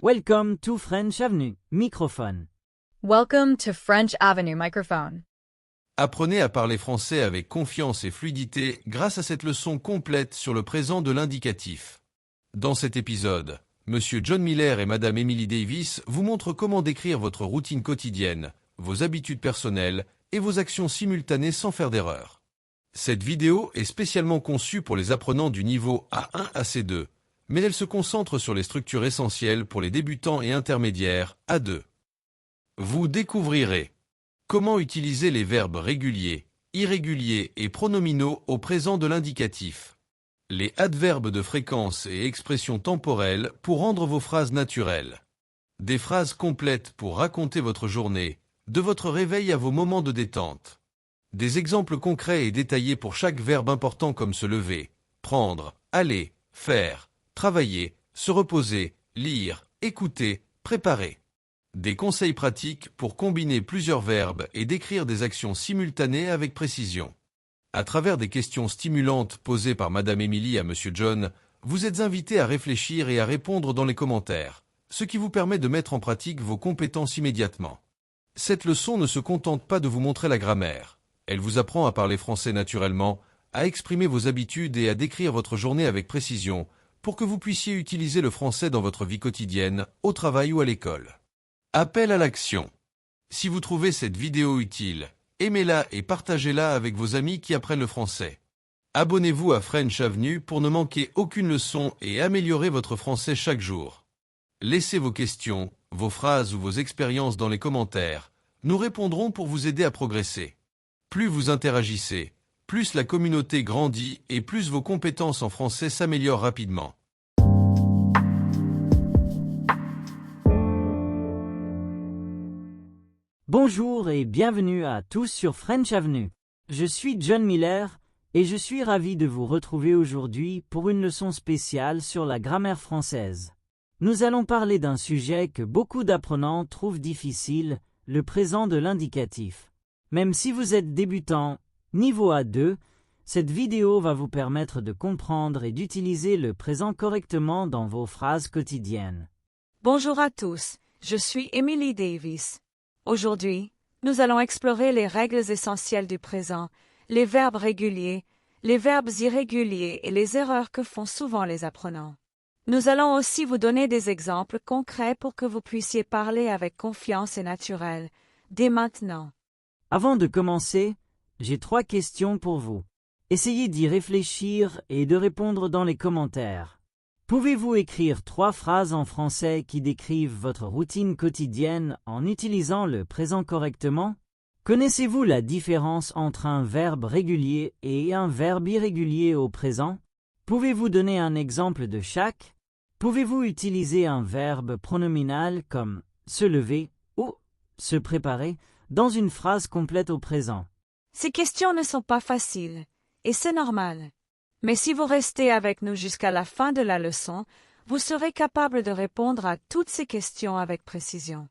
Welcome to French Avenue, microphone. Welcome to French Avenue microphone. Apprenez à parler français avec confiance et fluidité grâce à cette leçon complète sur le présent de l'indicatif. Dans cet épisode, Monsieur John Miller et Madame Emily Davis vous montrent comment décrire votre routine quotidienne, vos habitudes personnelles et vos actions simultanées sans faire d'erreur. Cette vidéo est spécialement conçue pour les apprenants du niveau A1 à C2, mais elle se concentre sur les structures essentielles pour les débutants et intermédiaires A2. Vous découvrirez comment utiliser les verbes réguliers, irréguliers et pronominaux au présent de l'indicatif, les adverbes de fréquence et expressions temporelles pour rendre vos phrases naturelles, des phrases complètes pour raconter votre journée, de votre réveil à vos moments de détente, des exemples concrets et détaillés pour chaque verbe important comme se lever, prendre, aller, faire, travailler, se reposer, lire, écouter, préparer. Des conseils pratiques pour combiner plusieurs verbes et décrire des actions simultanées avec précision. À travers des questions stimulantes posées par Madame Emily à Monsieur John, vous êtes invité à réfléchir et à répondre dans les commentaires, ce qui vous permet de mettre en pratique vos compétences immédiatement. Cette leçon ne se contente pas de vous montrer la grammaire. Elle vous apprend à parler français naturellement, à exprimer vos habitudes et à décrire votre journée avec précision, pour que vous puissiez utiliser le français dans votre vie quotidienne, au travail ou à l'école. Appel à l'action. Si vous trouvez cette vidéo utile, aimez-la et partagez-la avec vos amis qui apprennent le français. Abonnez-vous à French Avenue pour ne manquer aucune leçon et améliorer votre français chaque jour. Laissez vos questions, vos phrases ou vos expériences dans les commentaires. Nous répondrons pour vous aider à progresser. Plus vous interagissez, plus la communauté grandit et plus vos compétences en français s'améliorent rapidement. Bonjour et bienvenue à tous sur French Avenue. Je suis John Miller et je suis ravi de vous retrouver aujourd'hui pour une leçon spéciale sur la grammaire française. Nous allons parler d'un sujet que beaucoup d'apprenants trouvent difficile, le présent de l'indicatif. Même si vous êtes débutant, niveau A2, cette vidéo va vous permettre de comprendre et d'utiliser le présent correctement dans vos phrases quotidiennes. Bonjour à tous, je suis Emily Davis. Aujourd'hui, nous allons explorer les règles essentielles du présent, les verbes réguliers, les verbes irréguliers et les erreurs que font souvent les apprenants. Nous allons aussi vous donner des exemples concrets pour que vous puissiez parler avec confiance et naturel, dès maintenant. Avant de commencer, j'ai 3 questions pour vous. Essayez d'y réfléchir et de répondre dans les commentaires. Pouvez-vous écrire 3 phrases en français qui décrivent votre routine quotidienne en utilisant le présent correctement? Connaissez-vous la différence entre un verbe régulier et un verbe irrégulier au présent? Pouvez-vous donner un exemple de chaque? Pouvez-vous utiliser un verbe pronominal comme se lever ou se préparer dans une phrase complète au présent? Ces questions ne sont pas faciles, et c'est normal. Mais si vous restez avec nous jusqu'à la fin de la leçon, vous serez capable de répondre à toutes ces questions avec précision.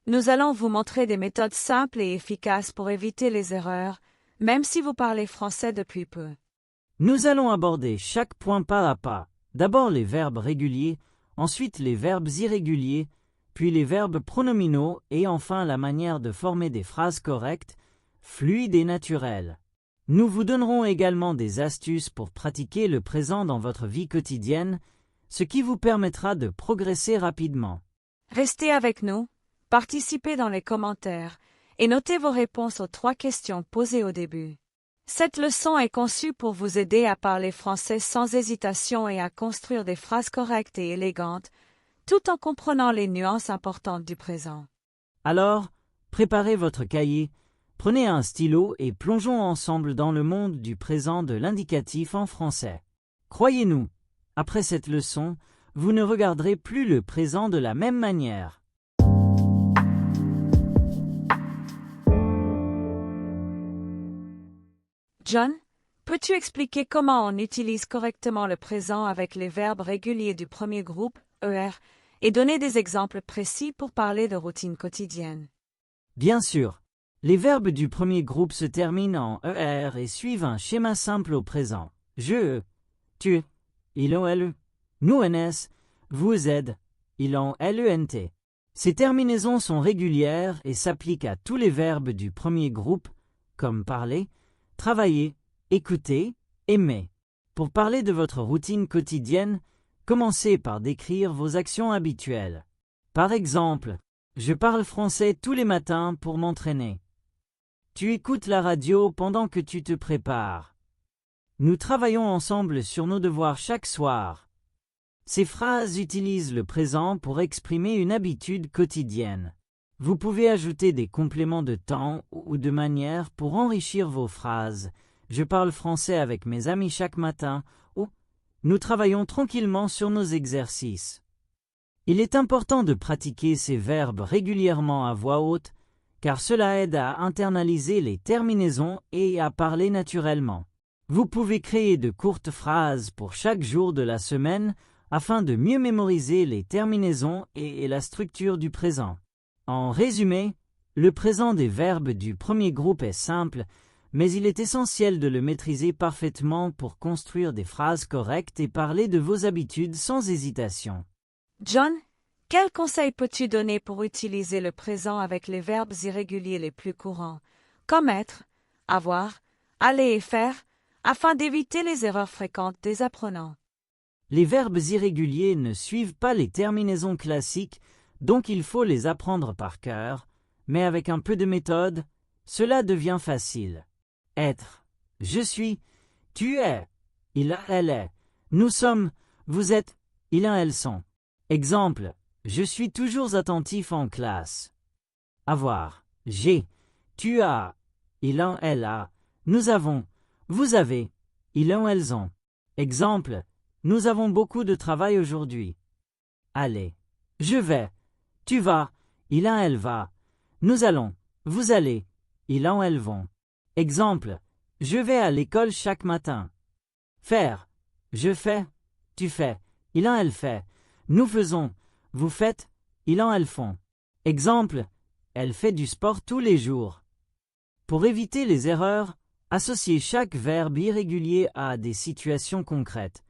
Nous allons vous montrer des méthodes simples et efficaces pour éviter les erreurs, même si vous parlez français depuis peu. Nous allons aborder chaque point pas à pas. D'abord les verbes réguliers, ensuite les verbes irréguliers, puis les verbes pronominaux et enfin la manière de former des phrases correctes, fluides et naturelles. Nous vous donnerons également des astuces pour pratiquer le présent dans votre vie quotidienne, ce qui vous permettra de progresser rapidement. Restez avec nous, participez dans les commentaires et notez vos réponses aux 3 questions posées au début. Cette leçon est conçue pour vous aider à parler français sans hésitation et à construire des phrases correctes et élégantes, tout en comprenant les nuances importantes du présent. Alors, préparez votre cahier, prenez un stylo et plongeons ensemble dans le monde du présent de l'indicatif en français. Croyez-nous, après cette leçon, vous ne regarderez plus le présent de la même manière. John, peux-tu expliquer comment on utilise correctement le présent avec les verbes réguliers du premier groupe, ER, et donner des exemples précis pour parler de routine quotidienne? Bien sûr, les verbes du premier groupe se terminent en ER et suivent un schéma simple au présent. Je, tu, il, elle, nous, ns, vous, êtes, ilant, lent. Ces terminaisons sont régulières et s'appliquent à tous les verbes du premier groupe, comme parler, travailler, écouter, aimer. Pour parler de votre routine quotidienne, commencez par décrire vos actions habituelles. Par exemple, je parle français tous les matins pour m'entraîner. Tu écoutes la radio pendant que tu te prépares. Nous travaillons ensemble sur nos devoirs chaque soir. Ces phrases utilisent le présent pour exprimer une habitude quotidienne. Vous pouvez ajouter des compléments de temps ou de manière pour enrichir vos phrases. Je parle français avec mes amis chaque matin ou nous travaillons tranquillement sur nos exercices. Il est important de pratiquer ces verbes régulièrement à voix haute, car cela aide à internaliser les terminaisons et à parler naturellement. Vous pouvez créer de courtes phrases pour chaque jour de la semaine afin de mieux mémoriser les terminaisons et la structure du présent. En résumé, le présent des verbes du premier groupe est simple, mais il est essentiel de le maîtriser parfaitement pour construire des phrases correctes et parler de vos habitudes sans hésitation. John, quels conseils peux-tu donner pour utiliser le présent avec les verbes irréguliers les plus courants, comme être, avoir, aller et faire, afin d'éviter les erreurs fréquentes des apprenants? Les verbes irréguliers ne suivent pas les terminaisons classiques, donc il faut les apprendre par cœur, mais avec un peu de méthode, cela devient facile. Être, je suis, tu es, il a, elle est, nous sommes, vous êtes, il a, elles sont. Exemple, je suis toujours attentif en classe. Avoir, j'ai, tu as, il a, elle a, nous avons, vous avez, ils ont, elles ont. Exemple, nous avons beaucoup de travail aujourd'hui. Aller, je vais, tu vas, il a, elle va, nous allons, vous allez, ils ont, elles vont. Exemple, je vais à l'école chaque matin. Faire, je fais, tu fais, il a, elle fait, nous faisons, vous faites, ils ont, elles font. Exemple, elle fait du sport tous les jours. Pour éviter les erreurs, associez chaque verbe irrégulier à des situations concrètes.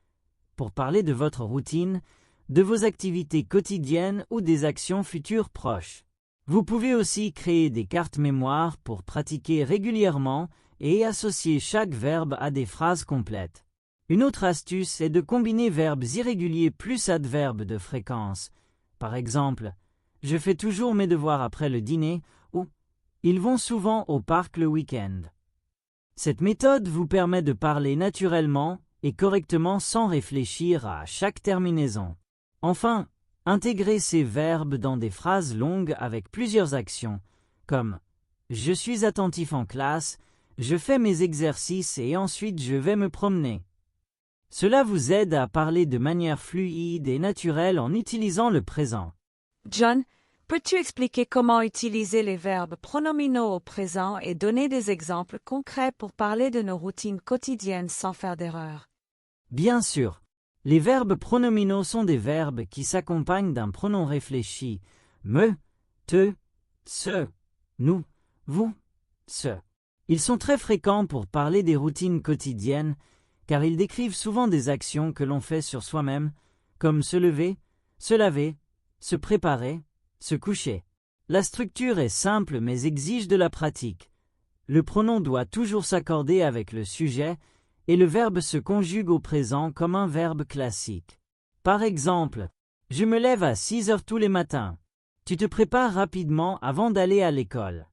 Pour parler de votre routine, de vos activités quotidiennes ou des actions futures proches. Vous pouvez aussi créer des cartes mémoire pour pratiquer régulièrement et associer chaque verbe à des phrases complètes. Une autre astuce est de combiner verbes irréguliers plus adverbes de fréquence. Par exemple, je fais toujours mes devoirs après le dîner ou ils vont souvent au parc le week-end. Cette méthode vous permet de parler naturellement et correctement sans réfléchir à chaque terminaison. Enfin, intégrez ces verbes dans des phrases longues avec plusieurs actions, comme « Je suis attentif en classe »,« Je fais mes exercices et ensuite je vais me promener ». Cela vous aide à parler de manière fluide et naturelle en utilisant le présent. John, peux-tu expliquer comment utiliser les verbes pronominaux au présent et donner des exemples concrets pour parler de nos routines quotidiennes sans faire d'erreur? Bien sûr, les verbes pronominaux sont des verbes qui s'accompagnent d'un pronom réfléchi, me, te, ce, nous, vous, ce. Ils sont très fréquents pour parler des routines quotidiennes, car ils décrivent souvent des actions que l'on fait sur soi-même, comme se lever, se laver, se préparer, se coucher. La structure est simple mais exige de la pratique. Le pronom doit toujours s'accorder avec le sujet et le verbe se conjugue au présent comme un verbe classique. Par exemple, je me lève à 6 heures tous les matins. Tu te prépares rapidement avant d'aller à l'école.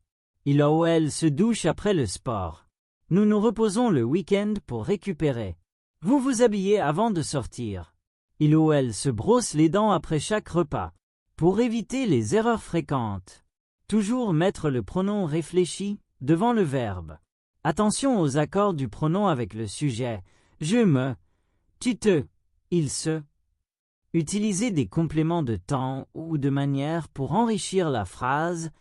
Il ou elle se douche après le sport. Nous nous reposons le week-end pour récupérer. Vous vous habillez avant de sortir. Il ou elle se brosse les dents après chaque repas. Pour éviter les erreurs fréquentes, toujours mettre le pronom réfléchi devant le verbe. Attention aux accords du pronom avec le sujet. Je me, tu te, il se. Utilisez des compléments de temps ou de manière pour enrichir la phrase.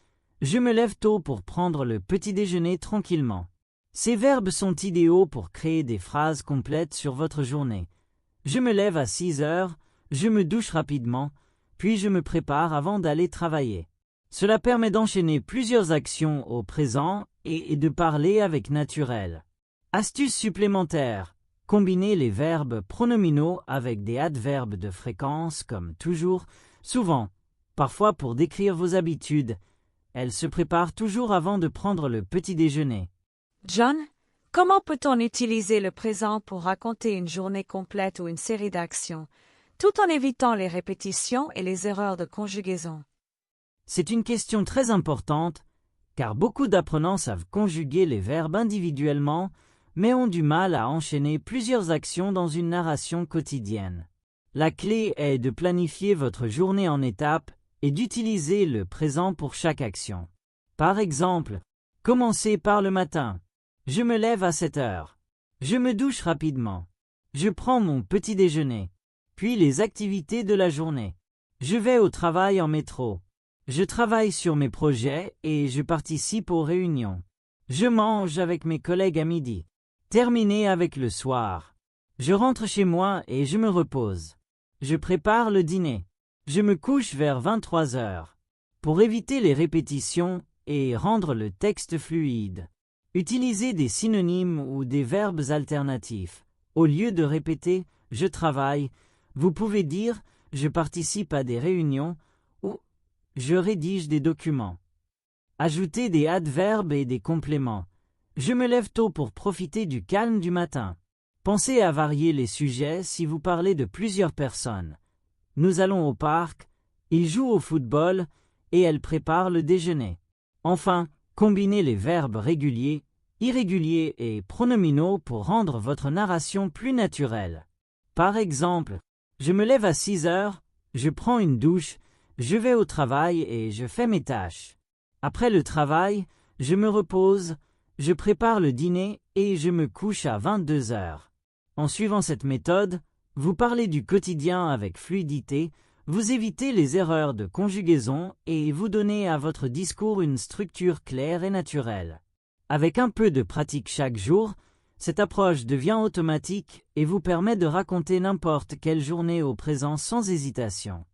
Je me lève tôt pour prendre le petit déjeuner tranquillement. Ces verbes sont idéaux pour créer des phrases complètes sur votre journée. Je me lève à 6 heures, je me douche rapidement, puis je me prépare avant d'aller travailler. Cela permet d'enchaîner plusieurs actions au présent et de parler avec naturel. Astuce supplémentaire, combinez les verbes pronominaux avec des adverbes de fréquence comme toujours, Souvent, parfois pour décrire vos habitudes, elle se prépare toujours avant de prendre le petit déjeuner. John, comment peut-on utiliser le présent pour raconter une journée complète ou une série d'actions, tout en évitant les répétitions et les erreurs de conjugaison? C'est une question très importante, car beaucoup d'apprenants savent conjuguer les verbes individuellement, mais ont du mal à enchaîner plusieurs actions dans une narration quotidienne. La clé est de planifier votre journée en étapes et d'utiliser le présent pour chaque action. Par exemple, commencez par le matin. Je me lève à 7 heures. Je me douche rapidement. Je prends mon petit déjeuner. Puis les activités de la journée. Je vais au travail en métro. Je travaille sur mes projets et je participe aux réunions. Je mange avec mes collègues à midi. Terminé avec le soir. Je rentre chez moi et je me repose. Je prépare le dîner. Je me couche vers 23 heures. Pour éviter les répétitions et rendre le texte fluide, utilisez des synonymes ou des verbes alternatifs. Au lieu de répéter « je travaille », vous pouvez dire « je participe à des réunions » ou « je rédige des documents ». Ajoutez des adverbes et des compléments. Je me lève tôt pour profiter du calme du matin. Pensez à varier les sujets si vous parlez de plusieurs personnes. Nous allons au parc, ils jouent au football et elle prépare le déjeuner. Enfin, combinez les verbes réguliers, irréguliers et pronominaux pour rendre votre narration plus naturelle. Par exemple, je me lève à 6 heures, je prends une douche, je vais au travail et je fais mes tâches. Après le travail, je me repose, je prépare le dîner et je me couche à 22 heures. En suivant cette méthode, vous parlez du quotidien avec fluidité, vous évitez les erreurs de conjugaison et vous donnez à votre discours une structure claire et naturelle. Avec un peu de pratique chaque jour, cette approche devient automatique et vous permet de raconter n'importe quelle journée au présent sans hésitation.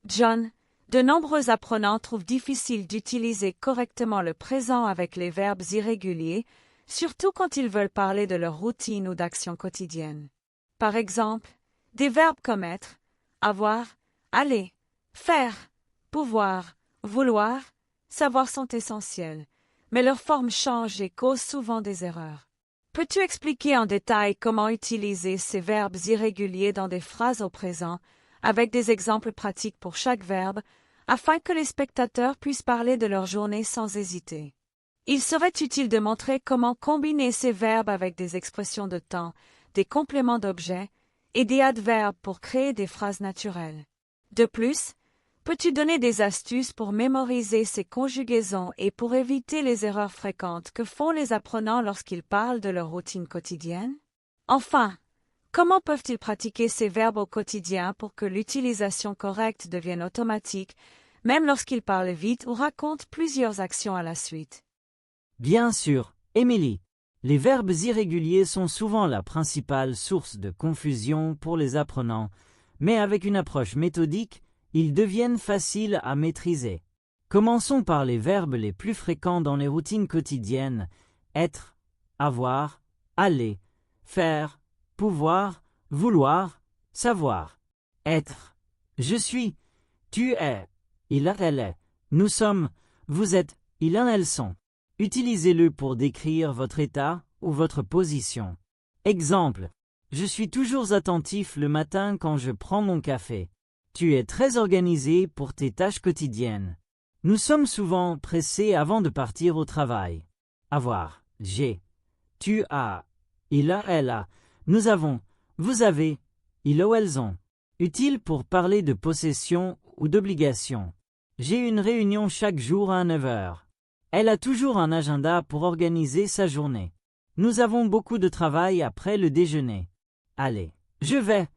John, de nombreux apprenants trouvent difficile d'utiliser correctement le présent avec les verbes irréguliers, surtout quand ils veulent parler de leur routine ou d'actions quotidiennes. Par exemple, des verbes comme être, avoir, aller, faire, pouvoir, vouloir, savoir sont essentiels, mais leur forme change et cause souvent des erreurs. Peux-tu expliquer en détail comment utiliser ces verbes irréguliers dans des phrases au présent, avec des exemples pratiques pour chaque verbe, afin que les spectateurs puissent parler de leur journée sans hésiter? Il serait utile de montrer comment combiner ces verbes avec des expressions de temps, des compléments d'objets et des adverbes pour créer des phrases naturelles. De plus, peux-tu donner des astuces pour mémoriser ces conjugaisons et pour éviter les erreurs fréquentes que font les apprenants lorsqu'ils parlent de leur routine quotidienne? Enfin, comment peuvent-ils pratiquer ces verbes au quotidien pour que l'utilisation correcte devienne automatique, même lorsqu'ils parlent vite ou racontent plusieurs actions à la suite? Bien sûr, Émilie, les verbes irréguliers sont souvent la principale source de confusion pour les apprenants, mais avec une approche méthodique, ils deviennent faciles à maîtriser. Commençons par les verbes les plus fréquents dans les routines quotidiennes: être, avoir, aller, faire, pouvoir, vouloir, savoir. Être. Je suis. Tu es. Il a, elle est. Nous sommes. Vous êtes. Il en, elles sont. Utilisez-le pour décrire votre état ou votre position. Exemple. Je suis toujours attentif le matin quand je prends mon café. Tu es très organisé pour tes tâches quotidiennes. Nous sommes souvent pressés avant de partir au travail. Avoir. J'ai. Tu as. Il a, elle a. Nous avons. Vous avez. Il ou elles ont. Utile pour parler de possession ou d'obligation. J'ai une réunion chaque jour à 9 heures. Elle a toujours un agenda pour organiser sa journée. Nous avons beaucoup de travail après le déjeuner. Allez. Je vais.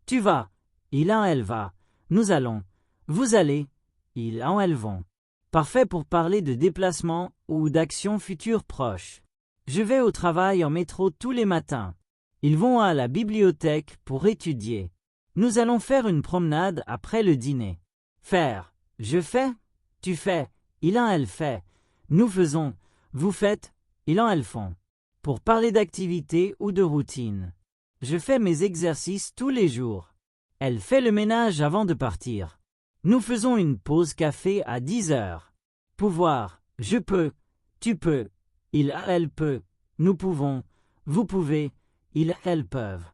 Tu vas. Il en, elle va. Nous allons. Vous allez. Ils en, elles vont. Parfait pour parler de déplacement ou d'actions futures proches. Je vais au travail en métro tous les matins. Ils vont à la bibliothèque pour étudier. Nous allons faire une promenade après le dîner. Faire. Je fais. Tu fais. Il en, elle fait. Nous faisons. Vous faites. Ils en, elles font. Pour parler d'activité ou de routine. Je fais mes exercices tous les jours. Elle fait le ménage avant de partir. Nous faisons une pause café à 10 heures. Pouvoir, je peux, tu peux, il, elle peut, nous pouvons, vous pouvez, ils, elles peuvent.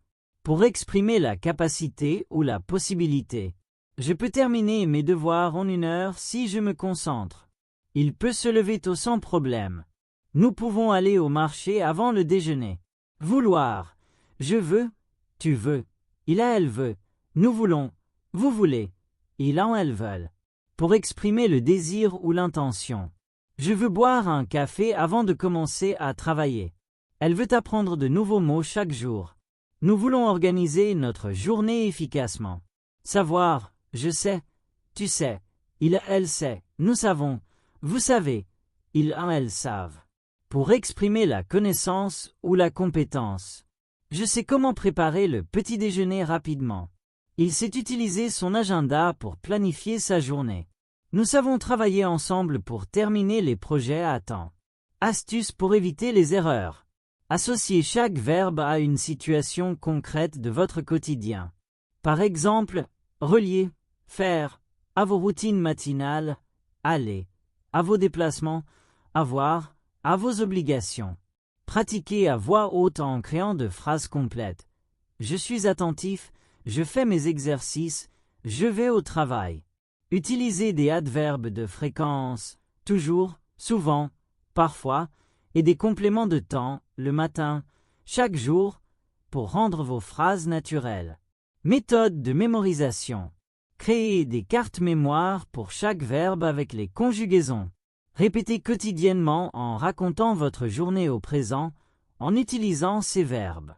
Pour exprimer la capacité ou la possibilité. Je peux terminer mes devoirs en 1 heure si je me concentre. Il peut se lever tôt sans problème. Nous pouvons aller au marché avant le déjeuner. Vouloir, je veux, tu veux, il, elle veut, nous voulons, vous voulez, il, elles veulent. Pour exprimer le désir ou l'intention. Je veux boire un café avant de commencer à travailler. Elle veut apprendre de nouveaux mots chaque jour. Nous voulons organiser notre journée efficacement. Savoir, je sais, tu sais, il, elle sait, nous savons, vous savez, ils, elles savent. Pour exprimer la connaissance ou la compétence. Je sais comment préparer le petit déjeuner rapidement. Il sait utiliser son agenda pour planifier sa journée. Nous savons travailler ensemble pour terminer les projets à temps. Astuces pour éviter les erreurs. Associez chaque verbe à une situation concrète de votre quotidien. Par exemple, relier, faire, à vos routines matinales, aller, à vos déplacements, avoir, à vos obligations. Pratiquez à voix haute en créant de phrases complètes. Je suis attentif, je fais mes exercices, je vais au travail. Utilisez des adverbes de fréquence, toujours, souvent, parfois, et des compléments de temps, le matin, chaque jour, pour rendre vos phrases naturelles. Méthode de mémorisation. Créez des cartes mémoire pour chaque verbe avec les conjugaisons. Répétez quotidiennement en racontant votre journée au présent, en utilisant ces verbes.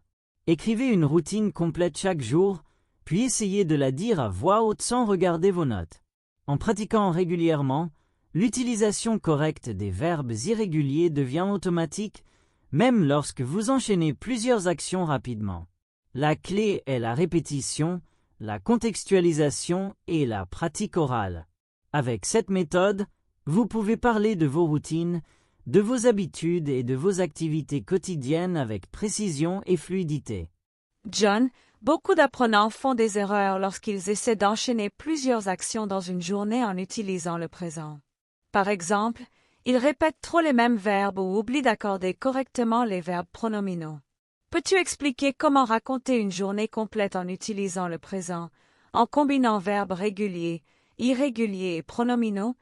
Écrivez une routine complète chaque jour, puis essayez de la dire à voix haute sans regarder vos notes. En pratiquant régulièrement, l'utilisation correcte des verbes irréguliers devient automatique, même lorsque vous enchaînez plusieurs actions rapidement. La clé est la répétition, la contextualisation et la pratique orale. Avec cette méthode, vous pouvez parler de vos routines, de vos habitudes et de vos activités quotidiennes avec précision et fluidité. John, beaucoup d'apprenants font des erreurs lorsqu'ils essaient d'enchaîner plusieurs actions dans une journée en utilisant le présent. Par exemple, ils répètent trop les mêmes verbes ou oublient d'accorder correctement les verbes pronominaux. Peux-tu expliquer comment raconter une journée complète en utilisant le présent, en combinant verbes réguliers, irréguliers et pronominaux,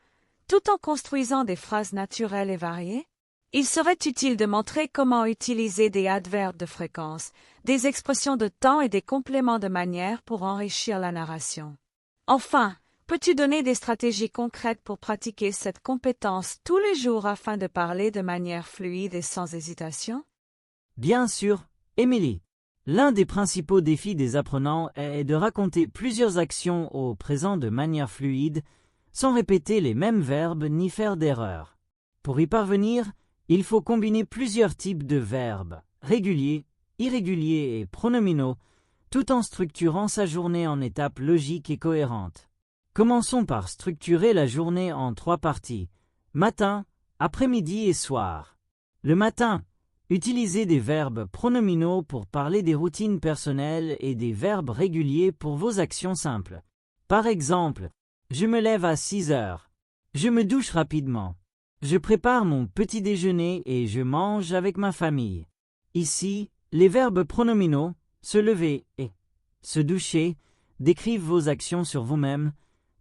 tout en construisant des phrases naturelles et variées? Il serait utile de montrer comment utiliser des adverbes de fréquence, des expressions de temps et des compléments de manière pour enrichir la narration. Enfin, peux-tu donner des stratégies concrètes pour pratiquer cette compétence tous les jours afin de parler de manière fluide et sans hésitation? Bien sûr, Émilie. L'un des principaux défis des apprenants est de raconter plusieurs actions au présent de manière fluide, sans répéter les mêmes verbes ni faire d'erreurs. Pour y parvenir, il faut combiner plusieurs types de verbes, réguliers, irréguliers et pronominaux, tout en structurant sa journée en étapes logiques et cohérentes. Commençons par structurer la journée en 3 parties, matin, après-midi et soir. Le matin, utilisez des verbes pronominaux pour parler des routines personnelles et des verbes réguliers pour vos actions simples. Par exemple, je me lève à 6 heures. Je me douche rapidement. Je prépare mon petit déjeuner et je mange avec ma famille. Ici, les verbes pronominaux, se lever et se doucher, décrivent vos actions sur vous-même,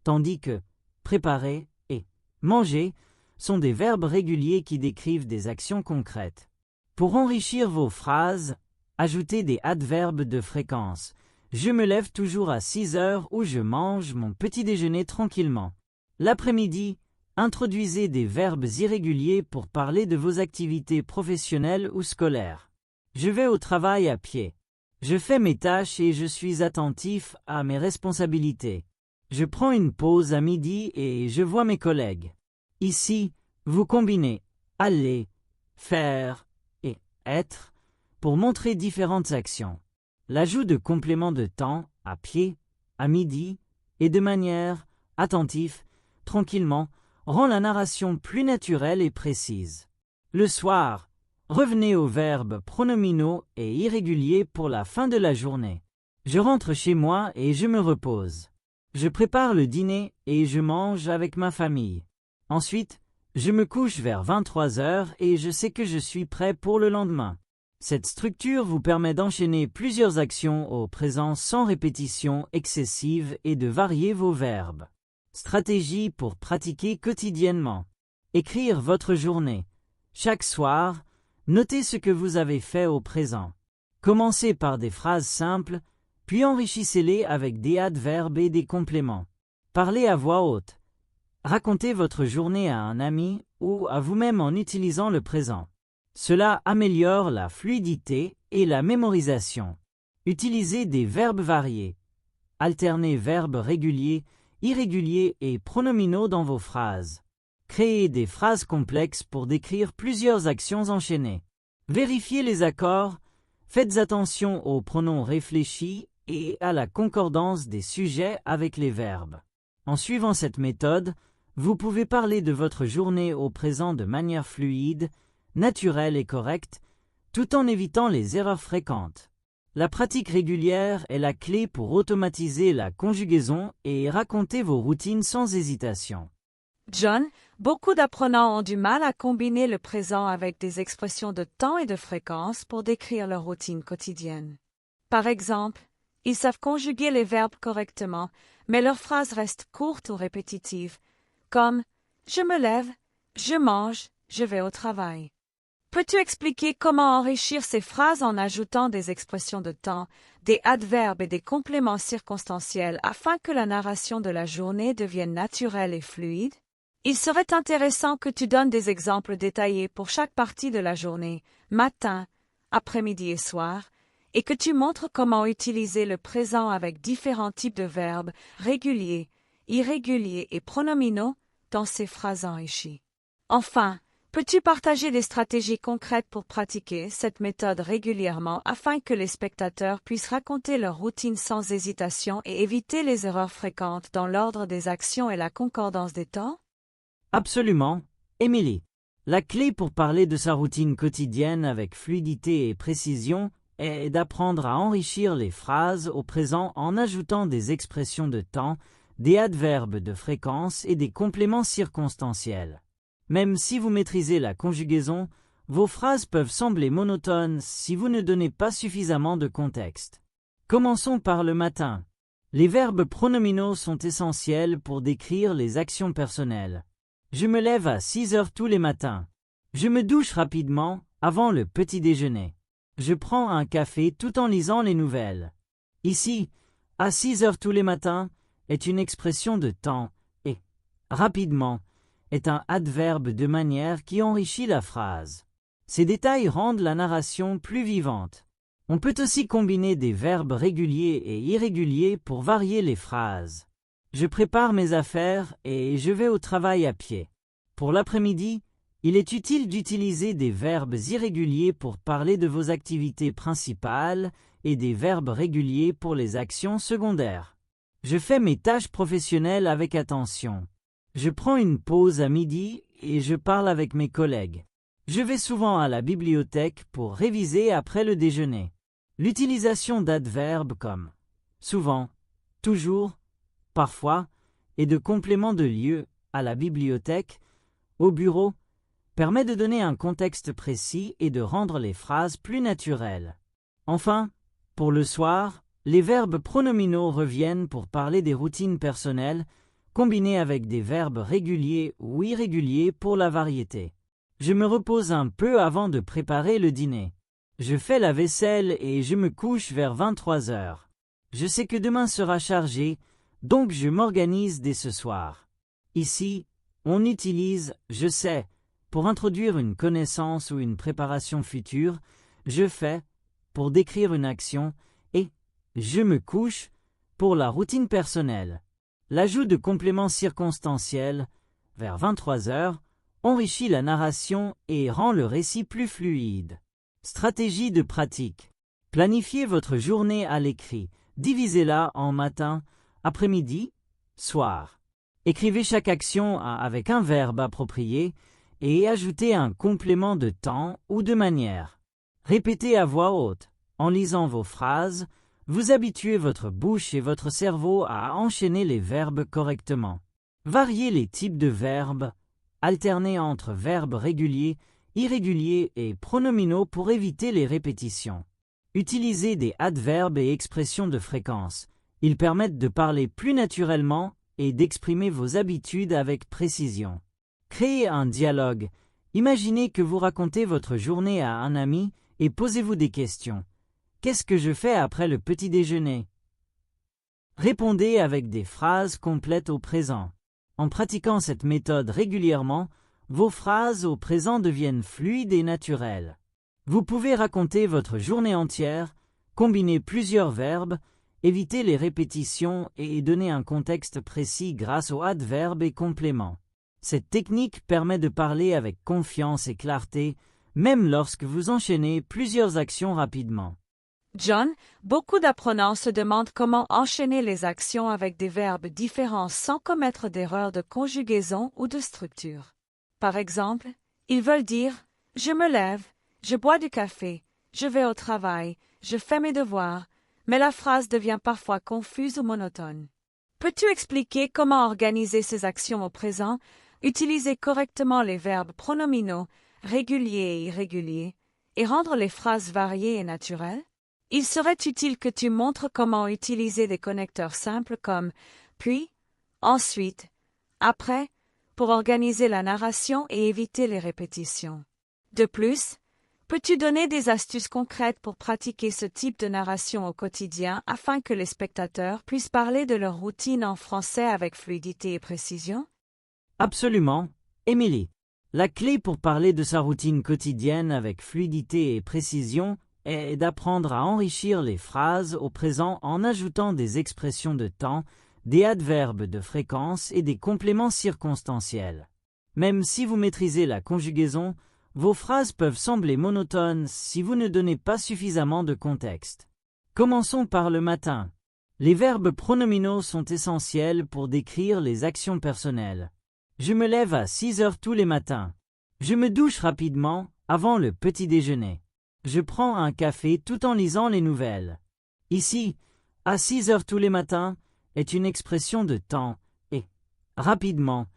tandis que préparer et manger sont des verbes réguliers qui décrivent des actions concrètes. Pour enrichir vos phrases, ajoutez des adverbes de fréquence. Je me lève toujours à 6 heures ou je mange mon petit déjeuner tranquillement. L'après-midi, introduisez des verbes irréguliers pour parler de vos activités professionnelles ou scolaires. Je vais au travail à pied. Je fais mes tâches et je suis attentif à mes responsabilités. Je prends une pause à midi et je vois mes collègues. Ici, vous combinez aller, faire et être pour montrer différentes actions. L'ajout de compléments de temps, à pied, à midi, et de manière, attentif, tranquillement, rend la narration plus naturelle et précise. Le soir, revenez aux verbes pronominaux et irréguliers pour la fin de la journée. Je rentre chez moi et je me repose. Je prépare le dîner et je mange avec ma famille. Ensuite, je me couche vers 23 heures et je sais que je suis prêt pour le lendemain. Cette structure vous permet d'enchaîner plusieurs actions au présent sans répétition excessive et de varier vos verbes. Stratégie pour pratiquer quotidiennement. Écrire votre journée. Chaque soir, notez ce que vous avez fait au présent. Commencez par des phrases simples, puis enrichissez-les avec des adverbes et des compléments. Parlez à voix haute. Racontez votre journée à un ami ou à vous-même en utilisant le présent. Cela améliore la fluidité et la mémorisation. Utilisez des verbes variés. Alternez verbes réguliers, irréguliers et pronominaux dans vos phrases. Créez des phrases complexes pour décrire plusieurs actions enchaînées. Vérifiez les accords, faites attention aux pronoms réfléchis et à la concordance des sujets avec les verbes. En suivant cette méthode, vous pouvez parler de votre journée au présent de manière fluide, naturelle et correcte, tout en évitant les erreurs fréquentes. La pratique régulière est la clé pour automatiser la conjugaison et raconter vos routines sans hésitation. John, beaucoup d'apprenants ont du mal à combiner le présent avec des expressions de temps et de fréquence pour décrire leur routine quotidienne. Par exemple, ils savent conjuguer les verbes correctement, mais leurs phrases restent courtes ou répétitives, comme « je me lève »,« je mange »,« je vais au travail ». Peux-tu expliquer comment enrichir ces phrases en ajoutant des expressions de temps, des adverbes et des compléments circonstanciels afin que la narration de la journée devienne naturelle et fluide? Il serait intéressant que tu donnes des exemples détaillés pour chaque partie de la journée, matin, après-midi et soir, et que tu montres comment utiliser le présent avec différents types de verbes réguliers, irréguliers et pronominaux dans ces phrases enrichies. Enfin, peux-tu partager des stratégies concrètes pour pratiquer cette méthode régulièrement afin que les spectateurs puissent raconter leur routine sans hésitation et éviter les erreurs fréquentes dans l'ordre des actions et la concordance des temps? Absolument, Émilie. La clé pour parler de sa routine quotidienne avec fluidité et précision est d'apprendre à enrichir les phrases au présent en ajoutant des expressions de temps, des adverbes de fréquence et des compléments circonstanciels. Même si vous maîtrisez la conjugaison, vos phrases peuvent sembler monotones si vous ne donnez pas suffisamment de contexte. Commençons par le matin. Les verbes pronominaux sont essentiels pour décrire les actions personnelles. Je me lève à 6 heures tous les matins. Je me douche rapidement avant le petit déjeuner. Je prends un café tout en lisant les nouvelles. Ici, à 6 heures tous les matins est une expression de temps et rapidement est un adverbe de manière qui enrichit la phrase. Ces détails rendent la narration plus vivante. On peut aussi combiner des verbes réguliers et irréguliers pour varier les phrases. Je prépare mes affaires et je vais au travail à pied. Pour l'après-midi, il est utile d'utiliser des verbes irréguliers pour parler de vos activités principales et des verbes réguliers pour les actions secondaires. Je fais mes tâches professionnelles avec attention. Je prends une pause à midi et je parle avec mes collègues. Je vais souvent à la bibliothèque pour réviser après le déjeuner. L'utilisation d'adverbes comme souvent, toujours, parfois, et de compléments de lieu à la bibliothèque, au bureau, permet de donner un contexte précis et de rendre les phrases plus naturelles. Enfin, pour le soir, les verbes pronominaux reviennent pour parler des routines personnelles, combinés avec des verbes réguliers ou irréguliers pour la variété. Je me repose un peu avant de préparer le dîner. Je fais la vaisselle et je me couche vers 23 heures. Je sais que demain sera chargé, donc je m'organise dès ce soir. Ici, on utilise « je sais » pour introduire une connaissance ou une préparation future, « je fais » pour décrire une action et « je me couche » pour la routine personnelle. L'ajout de compléments circonstanciels, vers 23 heures, enrichit la narration et rend le récit plus fluide. Stratégie de pratique. Planifiez votre journée à l'écrit. Divisez-la en matin, après-midi, soir. Écrivez chaque action avec un verbe approprié et ajoutez un complément de temps ou de manière. Répétez à voix haute, en lisant vos phrases, Vous habituez votre bouche et votre cerveau à enchaîner les verbes correctement. Variez les types de verbes, alternez entre verbes réguliers, irréguliers et pronominaux pour éviter les répétitions. Utilisez des adverbes et expressions de fréquence. Ils permettent de parler plus naturellement et d'exprimer vos habitudes avec précision. Créez un dialogue. Imaginez que vous racontez votre journée à un ami et posez-vous des questions. Qu'est-ce que je fais après le petit déjeuner? Répondez avec des phrases complètes au présent. En pratiquant cette méthode régulièrement, vos phrases au présent deviennent fluides et naturelles. Vous pouvez raconter votre journée entière, combiner plusieurs verbes, éviter les répétitions et donner un contexte précis grâce aux adverbes et compléments. Cette technique permet de parler avec confiance et clarté, même lorsque vous enchaînez plusieurs actions rapidement. John, beaucoup d'apprenants se demandent comment enchaîner les actions avec des verbes différents sans commettre d'erreurs de conjugaison ou de structure. Par exemple, ils veulent dire « je me lève »,« je bois du café »,« je vais au travail »,« je fais mes devoirs », mais la phrase devient parfois confuse ou monotone. Peux-tu expliquer comment organiser ces actions au présent, utiliser correctement les verbes pronominaux, réguliers et irréguliers, et rendre les phrases variées et naturelles? Il serait utile que tu montres comment utiliser des connecteurs simples comme « puis »,« ensuite »,« après », pour organiser la narration et éviter les répétitions. De plus, peux-tu donner des astuces concrètes pour pratiquer ce type de narration au quotidien afin que les spectateurs puissent parler de leur routine en français avec fluidité et précision? Absolument, Émilie. La clé pour parler de sa routine quotidienne avec fluidité et précision est d'apprendre à enrichir les phrases au présent en ajoutant des expressions de temps, des adverbes de fréquence et des compléments circonstanciels. Même si vous maîtrisez la conjugaison, vos phrases peuvent sembler monotones si vous ne donnez pas suffisamment de contexte. Commençons par le matin. Les verbes pronominaux sont essentiels pour décrire les actions personnelles. Je me lève à 6 heures tous les matins. Je me douche rapidement avant le petit déjeuner. Je prends un café tout en lisant les nouvelles. Ici, à 6 heures tous les matins est une expression de temps et rapidement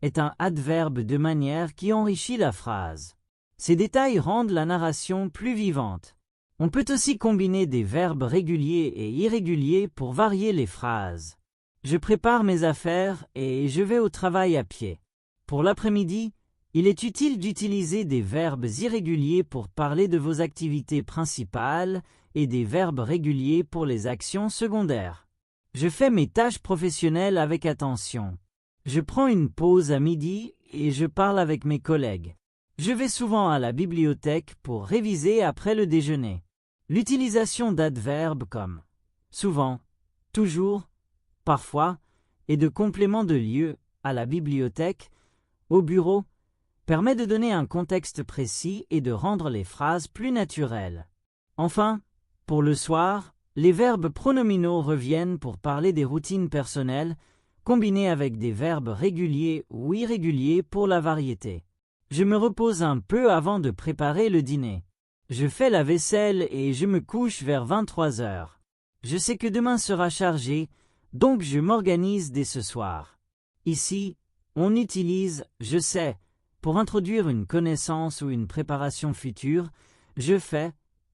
est un adverbe de manière qui enrichit la phrase. Ces détails rendent la narration plus vivante. On peut aussi combiner des verbes réguliers et irréguliers pour varier les phrases. Je prépare mes affaires et je vais au travail à pied. Pour l'après-midi, il est utile d'utiliser des verbes irréguliers pour parler de vos activités principales et des verbes réguliers pour les actions secondaires. Je fais mes tâches professionnelles avec attention. Je prends une pause à midi et je parle avec mes collègues. Je vais souvent à la bibliothèque pour réviser après le déjeuner. L'utilisation d'adverbes comme souvent, toujours, parfois, et de compléments de lieu à la bibliothèque, au bureau, permet de donner un contexte précis et de rendre les phrases plus naturelles. Enfin, pour le soir, les verbes pronominaux reviennent pour parler des routines personnelles, combinés avec des verbes réguliers ou irréguliers pour la variété. Je me repose un peu avant de préparer le dîner. Je fais la vaisselle et je me couche vers 23 heures. Je sais que demain sera chargé, donc je m'organise dès ce soir. Ici, on utilise « je sais » pour introduire une connaissance ou une préparation future, « je fais »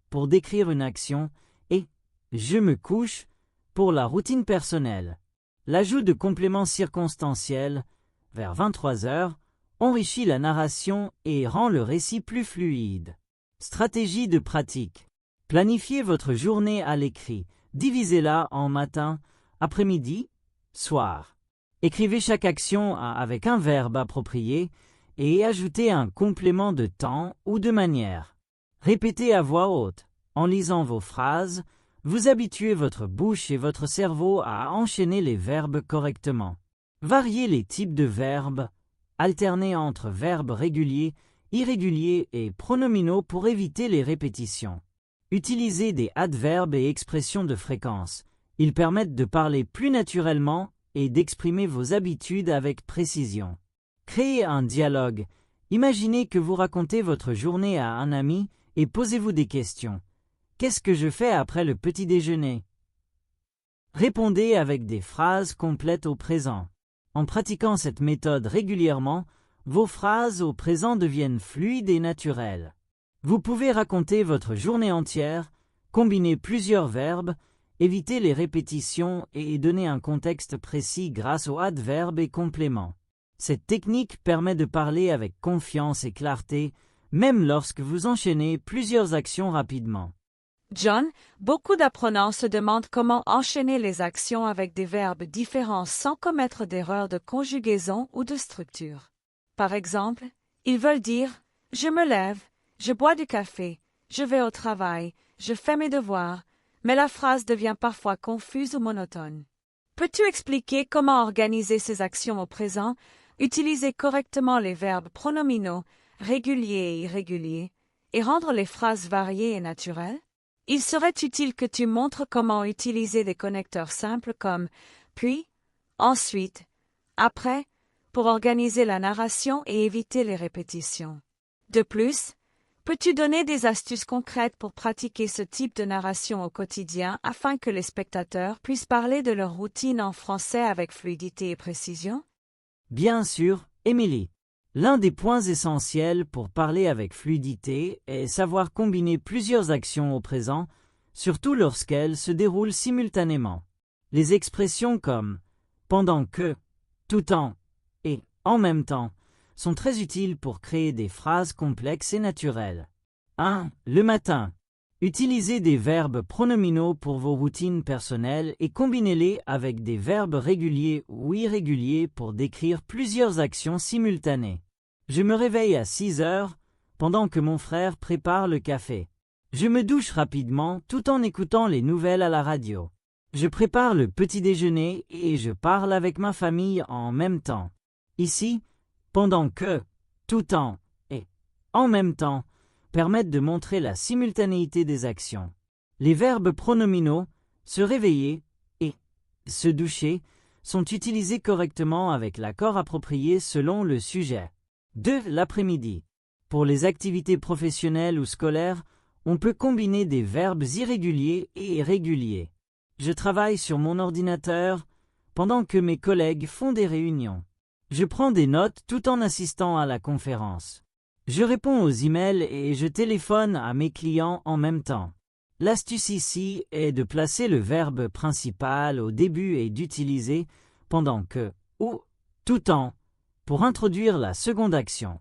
pour décrire une action et « je me couche » pour la routine personnelle. L'ajout de compléments circonstanciels, vers 23 heures, enrichit la narration et rend le récit plus fluide. Stratégie de pratique. Planifiez votre journée à l'écrit. Divisez-la en matin, après-midi, soir. Écrivez chaque action avec un verbe approprié et ajoutez un complément de temps ou de manière. Répétez à voix haute. En lisant vos phrases, vous habituez votre bouche et votre cerveau à enchaîner les verbes correctement. Variez les types de verbes, alternez entre verbes réguliers, irréguliers et pronominaux pour éviter les répétitions. Utilisez des adverbes et expressions de fréquence. Ils permettent de parler plus naturellement et d'exprimer vos habitudes avec précision. Créez un dialogue. Imaginez que vous racontez votre journée à un ami et posez-vous des questions. Qu'est-ce que je fais après le petit déjeuner? Répondez avec des phrases complètes au présent. En pratiquant cette méthode régulièrement, vos phrases au présent deviennent fluides et naturelles. Vous pouvez raconter votre journée entière, combiner plusieurs verbes, éviter les répétitions et donner un contexte précis grâce aux adverbes et compléments. Cette technique permet de parler avec confiance et clarté, même lorsque vous enchaînez plusieurs actions rapidement. John, beaucoup d'apprenants se demandent comment enchaîner les actions avec des verbes différents sans commettre d'erreurs de conjugaison ou de structure. Par exemple, ils veulent dire « je me lève »,« je bois du café »,« je vais au travail »,« je fais mes devoirs », mais la phrase devient parfois confuse ou monotone. Peux-tu expliquer comment organiser ces actions au présent, utiliser correctement les verbes pronominaux, réguliers et irréguliers, et rendre les phrases variées et naturelles? Il serait utile que tu montres comment utiliser des connecteurs simples comme « puis »,« ensuite »,« après » pour organiser la narration et éviter les répétitions. De plus, peux-tu donner des astuces concrètes pour pratiquer ce type de narration au quotidien afin que les spectateurs puissent parler de leur routine en français avec fluidité et précision? Bien sûr, Émilie. L'un des points essentiels pour parler avec fluidité est savoir combiner plusieurs actions au présent, surtout lorsqu'elles se déroulent simultanément. Les expressions comme « pendant que »,« tout en » et « en même temps » sont très utiles pour créer des phrases complexes et naturelles. 1. Le matin. Utilisez des verbes pronominaux pour vos routines personnelles et combinez-les avec des verbes réguliers ou irréguliers pour décrire plusieurs actions simultanées. Je me réveille à 6 heures pendant que mon frère prépare le café. Je me douche rapidement tout en écoutant les nouvelles à la radio. Je prépare le petit déjeuner et je parle avec ma famille en même temps. Ici, pendant que, tout en et en même temps permettent de montrer la simultanéité des actions. Les verbes pronominaux se réveiller et se doucher sont utilisés correctement avec l'accord approprié selon le sujet. 2. L'après-midi. Pour les activités professionnelles ou scolaires, on peut combiner des verbes irréguliers et réguliers. Je travaille sur mon ordinateur pendant que mes collègues font des réunions. Je prends des notes tout en assistant à la conférence. Je réponds aux emails et je téléphone à mes clients en même temps. L'astuce ici est de placer le verbe principal au début et d'utiliser pendant que ou tout en pour introduire la seconde action.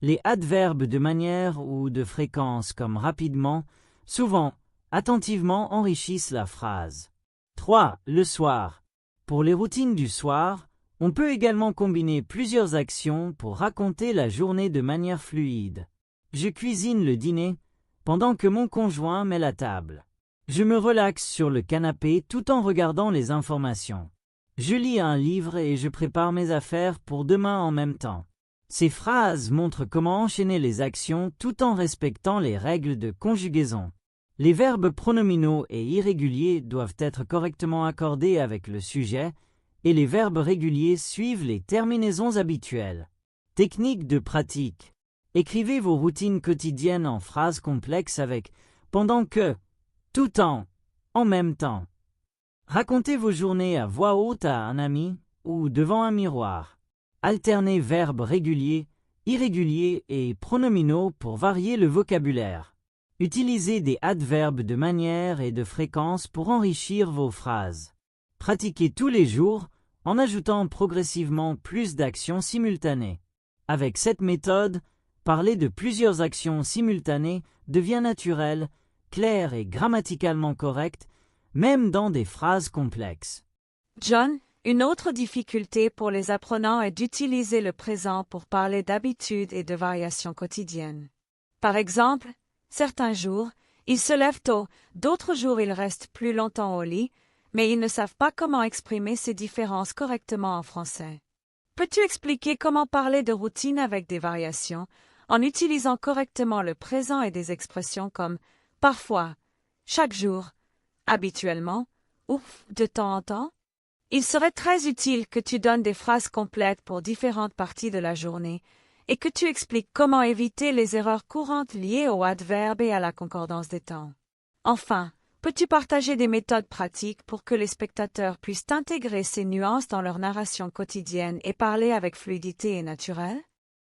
Les adverbes de manière ou de fréquence comme rapidement, souvent, attentivement enrichissent la phrase. 3. Le soir. Pour les routines du soir, on peut également combiner plusieurs actions pour raconter la journée de manière fluide. Je cuisine le dîner pendant que mon conjoint met la table. Je me relaxe sur le canapé tout en regardant les informations. Je lis un livre et je prépare mes affaires pour demain en même temps. Ces phrases montrent comment enchaîner les actions tout en respectant les règles de conjugaison. Les verbes pronominaux et irréguliers doivent être correctement accordés avec le sujet et les verbes réguliers suivent les terminaisons habituelles. Technique de pratique. Écrivez vos routines quotidiennes en phrases complexes avec « pendant que »,« tout en même temps ». Racontez vos journées à voix haute à un ami ou devant un miroir. Alternez verbes réguliers, irréguliers et pronominaux pour varier le vocabulaire. Utilisez des adverbes de manière et de fréquence pour enrichir vos phrases. Pratiquez tous les jours en ajoutant progressivement plus d'actions simultanées. Avec cette méthode, parler de plusieurs actions simultanées devient naturel, clair et grammaticalement correct, même dans des phrases complexes. John, une autre difficulté pour les apprenants est d'utiliser le présent pour parler d'habitudes et de variations quotidiennes. Par exemple, certains jours, ils se lèvent tôt, d'autres jours ils restent plus longtemps au lit, mais ils ne savent pas comment exprimer ces différences correctement en français. Peux-tu expliquer comment parler de routine avec des variations, en utilisant correctement le présent et des expressions comme « parfois »,« chaque jour »,« habituellement » ou « de temps en temps » ? Il serait très utile que tu donnes des phrases complètes pour différentes parties de la journée et que tu expliques comment éviter les erreurs courantes liées aux adverbes et à la concordance des temps. Enfin, Peux-tu partager des méthodes pratiques pour que les spectateurs puissent intégrer ces nuances dans leur narration quotidienne et parler avec fluidité et naturel?